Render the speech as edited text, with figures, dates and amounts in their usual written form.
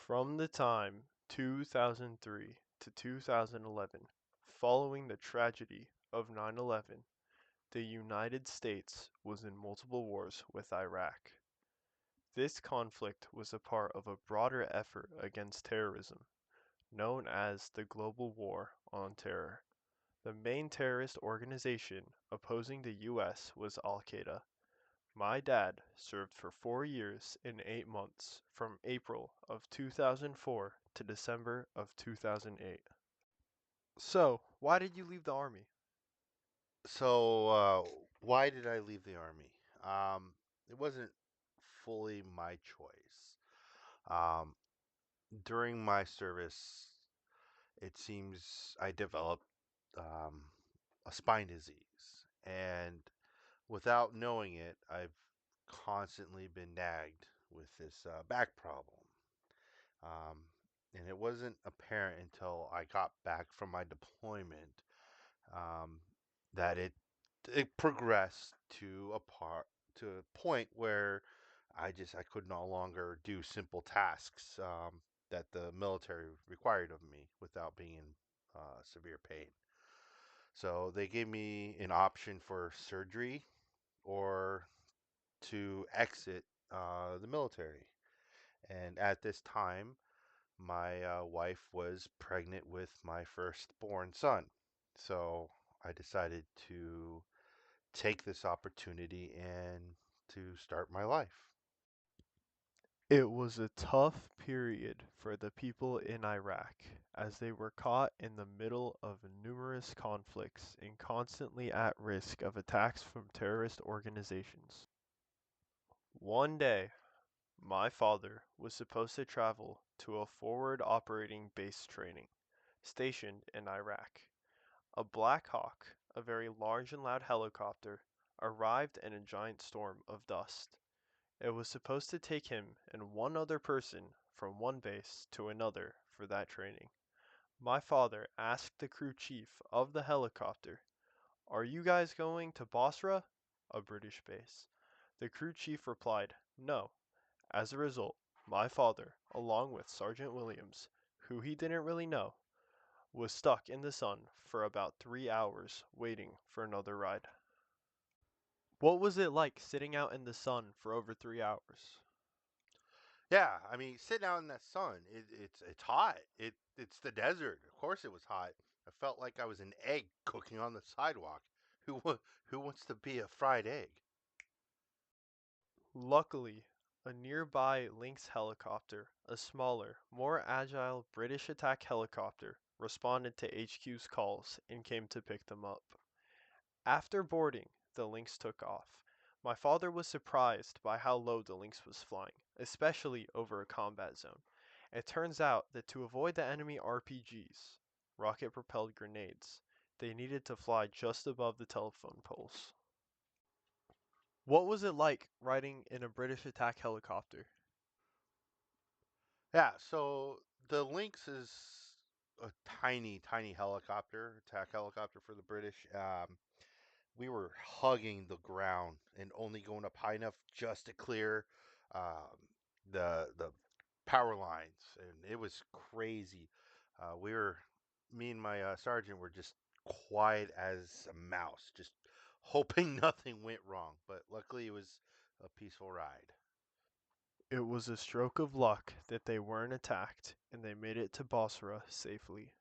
From the time 2003 to 2011, following the tragedy of 9/11, the United States was in multiple wars with Iraq. This conflict was a part of a broader effort against terrorism, known as the Global War on Terror. The main terrorist organization opposing the US was Al-Qaeda. My dad served for 4 years and 8 months from April of 2004 to December of 2008. So, why did you leave the army? So, why did I leave the army? It wasn't fully my choice. Um, During my service, it seems I developed um, a spine disease, and without knowing it, I've constantly been nagged with this back problem. Um, and it wasn't apparent until I got back from my deployment um, that it progressed to a point where I could no longer do simple tasks that the military required of me without being in severe pain. So they gave me an option for surgery or to exit the military. And at this time, my wife was pregnant with my firstborn son. So I decided to take this opportunity and to start my life. It was a tough period for the people in Iraq, as they were caught in the middle of numerous conflicts and constantly at risk of attacks from terrorist organizations. One day, my father was supposed to travel to a forward operating base training stationed in Iraq. A Black Hawk, a very large and loud helicopter, arrived in a giant storm of dust. It was supposed to take him and one other person from one base to another for that training. My father asked the crew chief of the helicopter, "Are you guys going to Basra?" A British base. The crew chief replied, "No." As a result, my father, along with Sergeant Williams, who he didn't really know, was stuck in the sun for about 3 hours waiting for another ride. What was it like sitting out in the sun for over 3 hours? Yeah, I mean, sitting out in that sun, it's hot. It's the desert. Of course, it was hot. I felt like I was an egg cooking on the sidewalk. Who wants to be a fried egg? Luckily, a nearby Lynx helicopter, a smaller, more agile British attack helicopter, responded to HQ's calls and came to pick them up. After boarding, the Lynx took off. My father was surprised by how low the Lynx was flying, especially over a combat zone. It turns out that to avoid the enemy RPGs, rocket-propelled grenades, they needed to fly just above the telephone poles. What was it like riding in a British attack helicopter? Yeah, so the Lynx is a tiny helicopter, attack helicopter for the British. We were hugging the ground and only going up high enough just to clear um, the power lines, and it was crazy. We were Me and my sergeant were just quiet as a mouse, just hoping nothing went wrong. But luckily, it was a peaceful ride. It was a stroke of luck that they weren't attacked and they made it to Basra safely.